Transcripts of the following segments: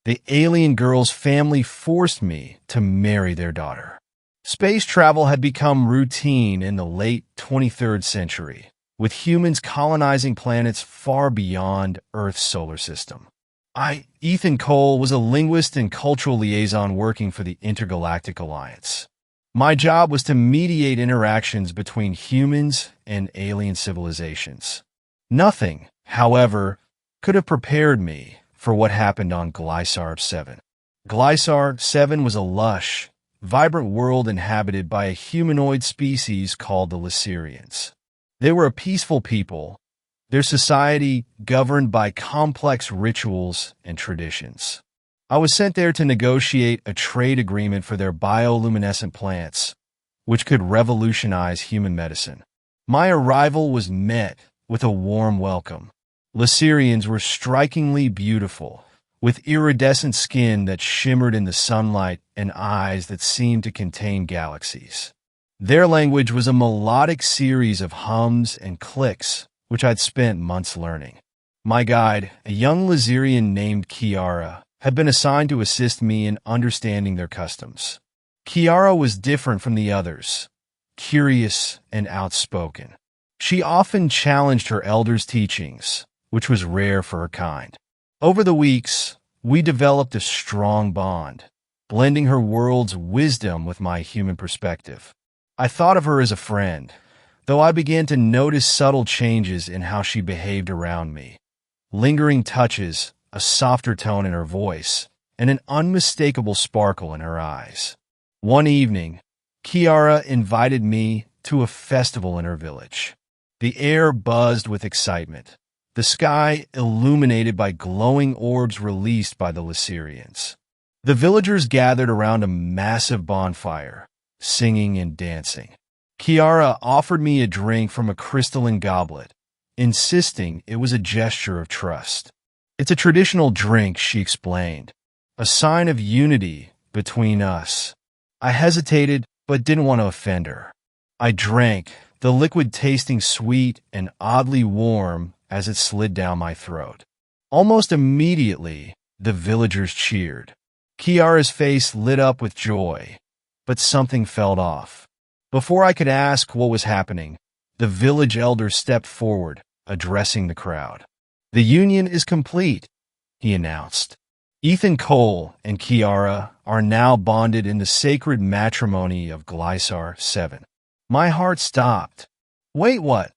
The alien girl's family forced me to marry their daughter. Space travel had become routine in the late 23rd century, with humans colonizing planets far beyond Earth's solar system. Ethan Cole, was a linguist and cultural liaison working for the Intergalactic Alliance. My job was to mediate interactions between humans and alien civilizations. Nothing, however, could have prepared me for what happened on Lysar 7. Lysar 7 was a lush, vibrant world inhabited by a humanoid species called the Lyserians. They were a peaceful people, their society governed by complex rituals and traditions. I was sent there to negotiate a trade agreement for their bioluminescent plants, which could revolutionize human medicine. My arrival was met with a warm welcome. Lyserians were strikingly beautiful, with iridescent skin that shimmered in the sunlight and eyes that seemed to contain galaxies. Their language was a melodic series of hums and clicks, which I'd spent months learning. My guide, a young Lyserian named Kyara, had been assigned to assist me in understanding their customs. Kyara was different from the others, curious and outspoken. She often challenged her elders' teachings, which was rare for her kind. Over the weeks, we developed a strong bond, blending her world's wisdom with my human perspective. I thought of her as a friend, though I began to notice subtle changes in how she behaved around me. Lingering touches, a softer tone in her voice, and an unmistakable sparkle in her eyes. One evening, Kyara invited me to a festival in her village. The air buzzed with excitement, the sky illuminated by glowing orbs released by the Lyserians. The villagers gathered around a massive bonfire, singing and dancing. Kyara offered me a drink from a crystalline goblet, insisting it was a gesture of trust. "It's a traditional drink," she explained, "a sign of unity between us." I hesitated, but didn't want to offend her. I drank, the liquid tasting sweet and oddly warm as it slid down my throat. Almost immediately, the villagers cheered. Kyara's face lit up with joy, but something felt off. Before I could ask what was happening, the village elder stepped forward, addressing the crowd. "The union is complete," he announced. "Ethan Cole and Kyara are now bonded in the sacred matrimony of Lysar 7. My heart stopped. "Wait, what?"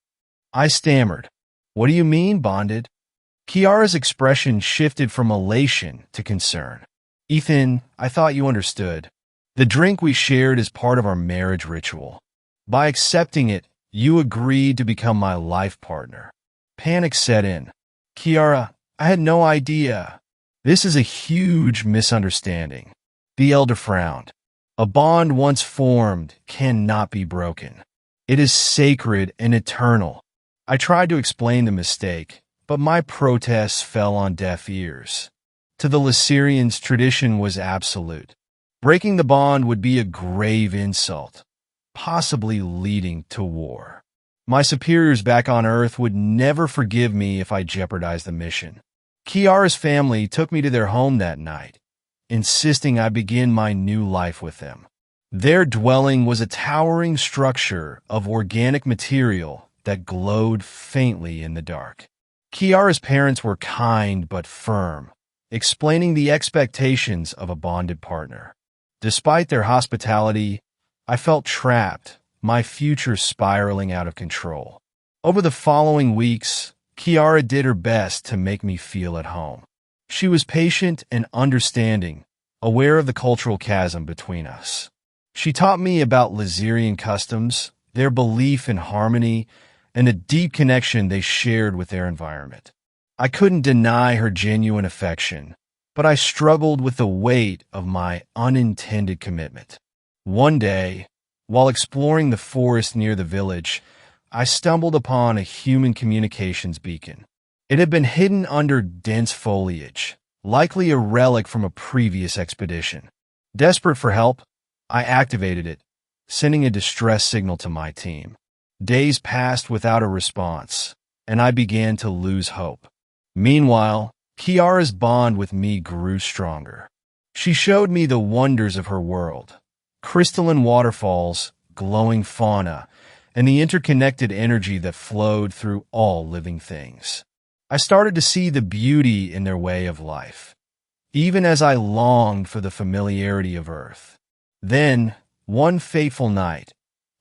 I stammered. "What do you mean, bonded?" Kyara's expression shifted from elation to concern. "Ethan, I thought you understood. The drink we shared is part of our marriage ritual. By accepting it, you agreed to become my life partner." Panic set in. "Kyara, I had no idea. This is a huge misunderstanding." The elder frowned. "A bond once formed cannot be broken. It is sacred and eternal." I tried to explain the mistake, but my protests fell on deaf ears. To the Lyserians, tradition was absolute. Breaking the bond would be a grave insult, possibly leading to war. My superiors back on Earth would never forgive me if I jeopardized the mission. Kyara's family took me to their home that night, insisting I begin my new life with them. Their dwelling was a towering structure of organic material that glowed faintly in the dark. Kyara's parents were kind but firm, explaining the expectations of a bonded partner. Despite their hospitality, I felt trapped, my future spiraling out of control. Over the following weeks, Kyara did her best to make me feel at home. She was patient and understanding, aware of the cultural chasm between us. She taught me about Lyserian customs, their belief in harmony, and the deep connection they shared with their environment. I couldn't deny her genuine affection, but I struggled with the weight of my unintended commitment. One day, while exploring the forest near the village, I stumbled upon a human communications beacon. It had been hidden under dense foliage, likely a relic from a previous expedition. Desperate for help, I activated it, sending a distress signal to my team. Days passed without a response, and I began to lose hope. Meanwhile, Kyara's bond with me grew stronger. She showed me the wonders of her world: crystalline waterfalls, glowing fauna, and the interconnected energy that flowed through all living things. I started to see the beauty in their way of life, even as I longed for the familiarity of Earth. Then, one fateful night,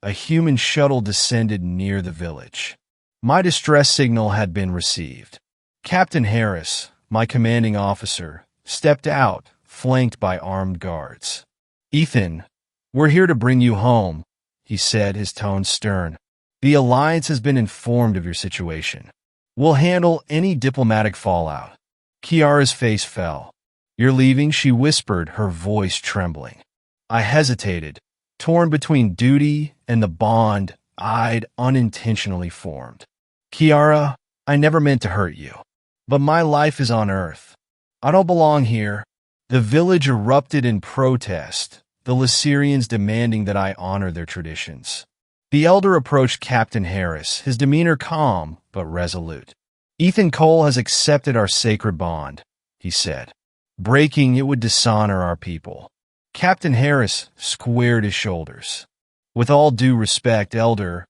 a human shuttle descended near the village. My distress signal had been received. Captain Harris, my commanding officer, stepped out, flanked by armed guards. "Ethan, we're here to bring you home," he said, his tone stern. "The Alliance has been informed of your situation. We'll handle any diplomatic fallout." Kyara's face fell. "You're leaving?" she whispered, her voice trembling. I hesitated, torn between duty and the bond I'd unintentionally formed. "Kyara, I never meant to hurt you, but my life is on Earth. I don't belong here." The village erupted in protest, the Lyserians demanding that I honor their traditions. The elder approached Captain Harris, his demeanor calm but resolute. "Ethan Cole has accepted our sacred bond," he said. "Breaking it would dishonor our people." Captain Harris squared his shoulders. "With all due respect, Elder,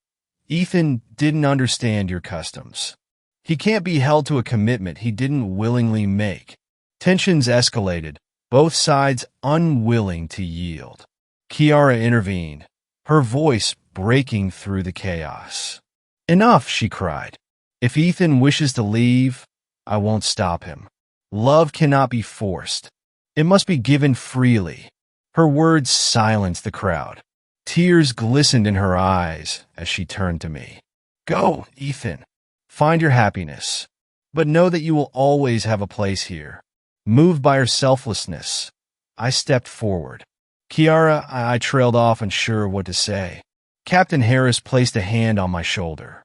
Ethan didn't understand your customs. He can't be held to a commitment he didn't willingly make." Tensions escalated, both sides unwilling to yield. Kyara intervened, her voice breaking through the chaos. "Enough," she cried. "If Ethan wishes to leave, I won't stop him. Love cannot be forced. It must be given freely." Her words silenced the crowd. Tears glistened in her eyes as she turned to me. "Go, Ethan. Find your happiness. But know that you will always have a place here." Moved by her selflessness, I stepped forward. "Kyara," I trailed off, unsure of what to say. Captain Harris placed a hand on my shoulder.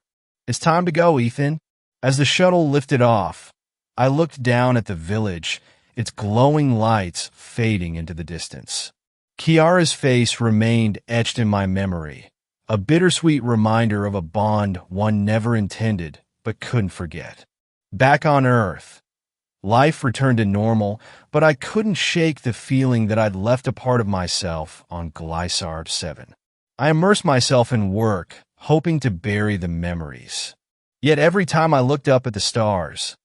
"It's time to go, Ethan." As the shuttle lifted off, I looked down at the village, its glowing lights fading into the distance. Kyara's face remained etched in my memory, a bittersweet reminder of a bond one never intended but couldn't forget. Back on Earth, life returned to normal, but I couldn't shake the feeling that I'd left a part of myself on Lysar 7. I immersed myself in work, hoping to bury the memories. Yet every time I looked up at the stars,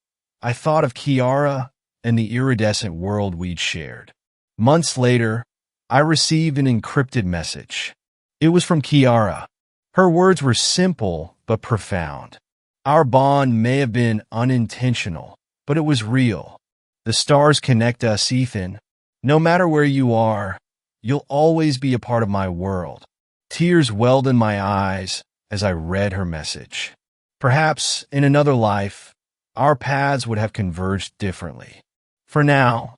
I thought of Kyara and the iridescent world we'd shared. Months later, I received an encrypted message. It was from Kyara. Her words were simple but profound. "Our bond may have been unintentional, but it was real. The stars connect us, Ethan. No matter where you are, you'll always be a part of my world." Tears welled in my eyes as I read her message. Perhaps in another life, our paths would have converged differently. For now,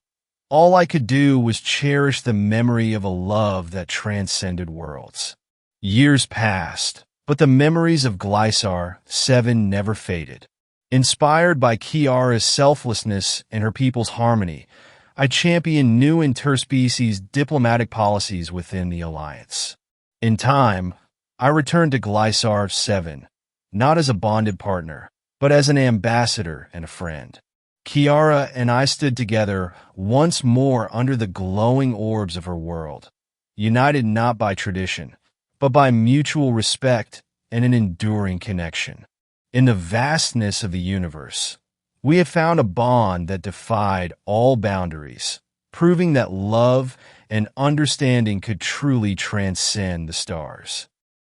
all I could do was cherish the memory of a love that transcended worlds. Years passed, but the memories of Lysar 7 never faded. Inspired by Kyara's selflessness and her people's harmony, I championed new interspecies diplomatic policies within the Alliance. In time, I returned to Lysar 7, not as a bonded partner, but as an ambassador and a friend. Kyara and I stood together once more under the glowing orbs of her world, united not by tradition, but by mutual respect and an enduring connection. In the vastness of the universe, we had found a bond that defied all boundaries, proving that love and understanding could truly transcend the stars.